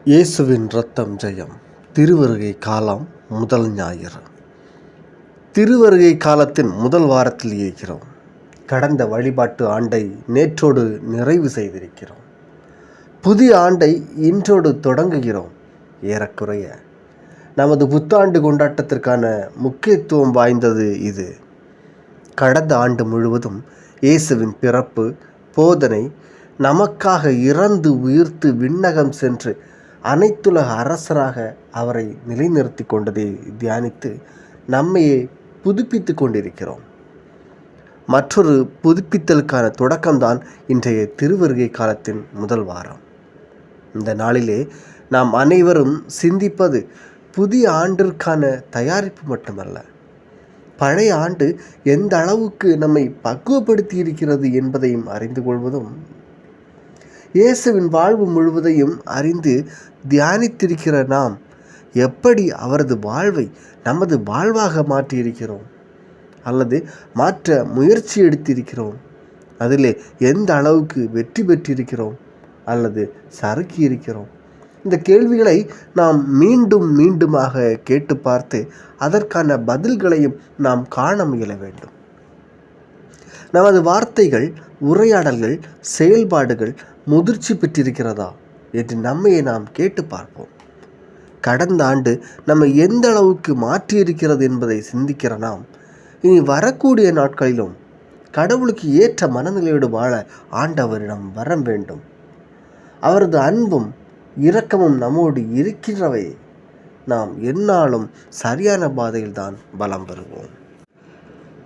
இயேசுவின் இரத்தம் ஜெயம். திருவருகை காலம் முதல் ஞாயிறு. திருவருகை காலத்தின் முதல் வாரத்தில் இருக்கிறோம். கடந்த வழிபாட்டு ஆண்டை நேற்றோடு நிறைவு செய்திருக்கிறோம். புதிய ஆண்டை இன்றோடு தொடங்குகிறோம். ஏறக்குறைய நமது புத்தாண்டு கொண்டாட்டத்திற்கான முக்கியத்துவம் வாய்ந்தது இது. கடந்த ஆண்டு முழுவதும் இயேசுவின் பிறப்பு, போதனை, நமக்காக இறந்து உயிர்த்து விண்ணகம் சென்று அனைத்துலக அரசராக அவரை நிலைநிறுத்தி கொண்டதை தியானித்து நம்மையே புதுப்பித்து கொண்டிருக்கிறோம். மற்றொரு புதுப்பித்தலுக்கான தொடக்கம்தான் இன்றைய திருவருகை காலத்தின் முதல் வாரம். இந்த நாளிலே நாம் அனைவரும் சிந்திப்பது புதிய ஆண்டிற்கான தயாரிப்பு மட்டுமல்ல, பழைய ஆண்டு எந்த அளவுக்கு நம்மை பக்குவப்படுத்தி இருக்கிறது என்பதையும் அறிந்து கொள்வதும், இயேசுவின் வாழ்வு முழுவதையும் அறிந்து தியானித்திருக்கிற நாம் எப்படி அவரது வாழ்வை நமது வாழ்வாக மாற்றியிருக்கிறோம் அல்லது மாற்ற முயற்சி எடுத்திருக்கிறோம், அதிலே எந்த அளவுக்கு வெற்றி பெற்றிருக்கிறோம் அல்லது சறுக்கி இருக்கிறோம், இந்த கேள்விகளை நாம் மீண்டும் மீண்டுமாக கேட்டு பார்த்து அதற்கான பதில்களையும் நாம் காண முயல வேண்டும். நமது வார்த்தைகள், உரையாடல்கள், செயல்பாடுகள் முதிர்ச்சி பெற்றிருக்கிறதா என்று நம்மையே நாம் கேட்டு பார்ப்போம். கடந்த ஆண்டு நம்ம எந்த அளவுக்கு மாற்றியிருக்கிறது என்பதை சிந்திக்கிற நாம் இனி வரக்கூடிய நாட்களிலும் கடவுளுக்கு ஏற்ற மனநிலையோடு வாழ ஆண்டவரிடம் வர வேண்டும். அவரது அன்பும் இரக்கமும் நம்மோடு இருக்கின்றவை. நாம் எந்நாளும் சரியான பாதையில்தான் பலம் பெறுவோம்.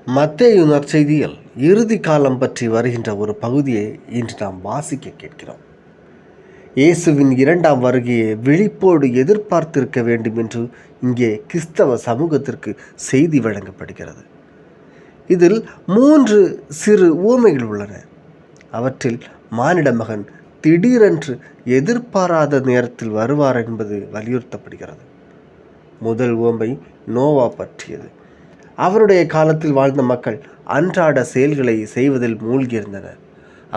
மத்தேயு நற்செய்தியில் இறுதி காலம் பற்றி வருகின்ற ஒரு பகுதியை இன்று நாம் வாசிக்க கேட்கிறோம். இயேசுவின் இரண்டாம் வருகையை விழிப்போடு எதிர்பார்த்திருக்க வேண்டும் என்று இங்கே கிறிஸ்தவ சமூகத்திற்கு செய்தி வழங்கப்படுகிறது. இதில் 3 சிறு உவமைகள் உள்ளன. அவற்றில் மானிட மகன் திடீரென்று எதிர்பாராத நேரத்தில் வருவார் என்பது வலியுறுத்தப்படுகிறது. முதல் உவமை நோவா பற்றியது. அவருடைய காலத்தில் வாழ்ந்த மக்கள் அன்றாட செயல்களை செய்வதில் மூழ்கியிருந்தனர்.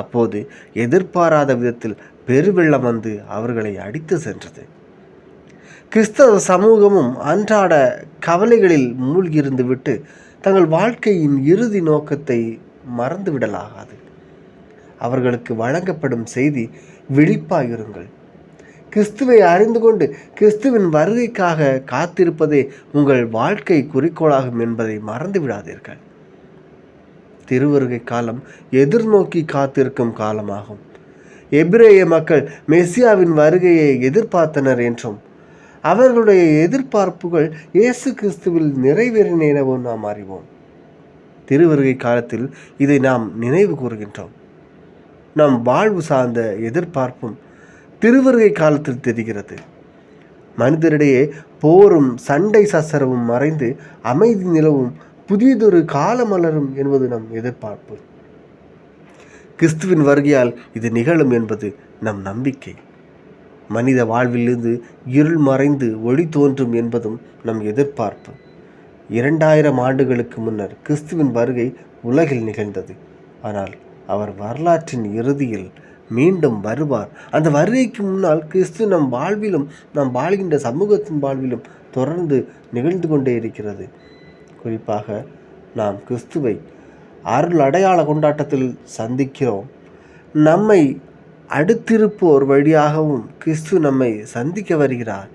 அப்போது எதிர்பாராத விதத்தில் பெருவெள்ளம் வந்து அவர்களை அடித்து சென்றது. கிறிஸ்தவ சமூகமும் அன்றாட கவலைகளில் மூழ்கியிருந்து விட்டு தங்கள் வாழ்க்கையின் இறுதி நோக்கத்தை மறந்துவிடலாகாது. அவர்களுக்கு வழங்கப்படும் செய்தி, விழிப்பாயிருங்கள். கிறிஸ்துவை அறிந்து கொண்டு கிறிஸ்துவின் வருகைக்காக காத்திருப்பதே உங்கள் வாழ்க்கை குறிக்கோளாகும் என்பதை மறந்து விடாதீர்கள். திருவருகை காலம் எதிர்நோக்கி காத்திருக்கும் காலமாகும். எபிரேய மக்கள் மெசியாவின் வருகையை எதிர்பார்த்தனர் என்றும் அவர்களுடைய எதிர்பார்ப்புகள் இயேசு கிறிஸ்துவில் நிறைவேறின எனவும் நாம் அறிவோம். திருவருகை காலத்தில் இதை நாம் நினைவு கூறுகின்றோம். நம் வாழ்வு சார்ந்த எதிர்பார்ப்பும் திருவருகை காலத்தில் தெரிகிறது. மனிதரிடையே போரும் சண்டை சச்சரவும் மறைந்து அமைதி நிலவும் புதியதொரு காலம் மலரும் என்பது நம் எதிர்பார்ப்பு. கிறிஸ்துவின் வருகையால் இது நிகழும் என்பது நம் நம்பிக்கை. மனித வாழ்விலிருந்து இருள் மறைந்து ஒளி தோன்றும் என்பதும் நம் எதிர்பார்ப்பு. 2000 ஆண்டுகளுக்கு முன்னர் கிறிஸ்துவின் வருகை உலகில் நிகழ்ந்தது. ஆனால் அவர் வரலாற்றின் இறுதியில் மீண்டும் வருவார். அந்த வருகைக்கு முன்னால் கிறிஸ்து நம் வாழ்விலும், நாம் வாழ்கின்ற சமூகத்தின் வாழ்விலும் தொடர்ந்து நிகழ்ந்து கொண்டே இருக்கிறது. குறிப்பாக நாம் கிறிஸ்துவை அருள் அடையாள கொண்டாட்டத்தில் சந்திக்கிறோம். நம்மை அடுத்திருப்போர் வழியாகவும் கிறிஸ்து நம்மை சந்திக்க வருகிறார்.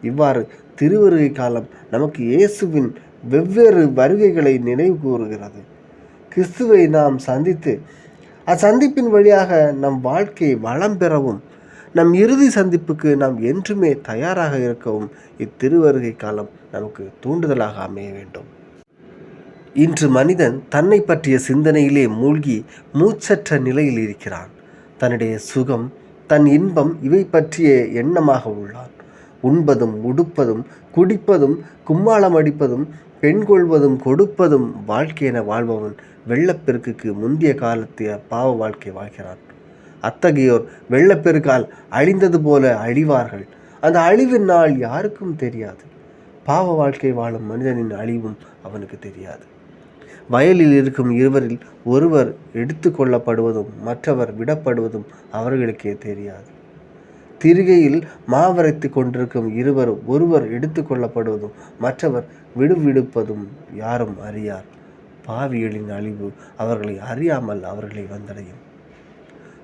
இவ்வாறு திருவருகை காலம் நமக்கு இயேசுவின் வெவ்வேறு வருகைகளை நினைவு கூறுகிறது. கிறிஸ்துவை நாம் சந்தித்து அச்சந்திப்பின் வழியாக நம் வாழ்க்கை வளம் பெறவும், நம் இறுதி சந்திப்புக்கு நாம் என்றுமே தயாராக இருக்கவும் இத்திருவருகை காலம் நமக்கு தூண்டுதலாக அமைய வேண்டும். இன்று மனிதன் தன்னை பற்றிய சிந்தனையிலே மூழ்கி மூச்சற்ற நிலையில் இருக்கிறான். தன்னுடைய சுகம், தன் இன்பம் இவை பற்றிய எண்ணமாக உள்ளான். உண்பதும் உடுப்பதும் குடிப்பதும் கும்மாளம் அடிப்பதும் பெண் கொள்வதும் கொடுப்பதும் வாழ்க்கை என வாழ்பவன் வெள்ளப்பெருக்குக்கு முந்தைய காலத்திய பாவ வாழ்க்கை வாழ்கிறான். அத்தகையோர் வெள்ளப்பெருக்கால் அழிந்தது போல அழிவார்கள். அந்த அழிவின் நாள் யாருக்கும் தெரியாது. பாவ வாழ்க்கை வாழும் மனிதனின் அழிவும் அவனுக்கு தெரியாது. வயலில் இருக்கும் இருவரில் ஒருவர் எடுத்து கொள்ளப்படுவதும் மற்றவர் விடப்படுவதும் அவர்களுக்கே தெரியாது. திரிகையில் மாவரைத்து கொண்டிருக்கும் இருவர் ஒருவர் எடுத்து கொள்ளப்படுவதும் மற்றவர் விடுவிடுப்பதும் யாரும் அறியார். பாவிகளின் அழிவு அவர்களை அறியாமல் அவர்களை வந்தடையும்.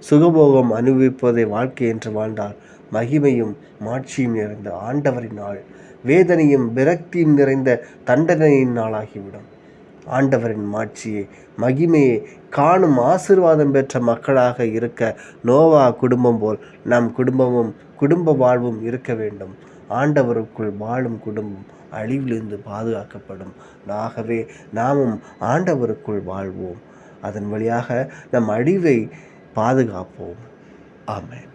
சுகபோகம் அனுபவிப்பதை வாழ்க்கை என்று வாழ்ந்தால் மகிமையும் மாட்சியும் நிறைந்த ஆண்டவரின் நாள் வேதனையும் விரக்தியும் நிறைந்த தண்டனையின் நாளாகிவிடும். ஆண்டவரின் மாட்சியை மகிமையை காணும் ஆசீர்வாதம் பெற்ற மக்களாக இருக்க நோவா குடும்பம் போல் நம் குடும்பமும் குடும்ப வாழ்வும் இருக்க வேண்டும். ஆண்டவருக்குள் வாழும் குடும்பம் அழிவிலிருந்து பாதுகாக்கப்படும். ஆகவே நாமும் ஆண்டவருக்குள் வாழ்வோம். அதன் வழியாக நம் அழிவை பாதுகாப்போம். ஆமென்.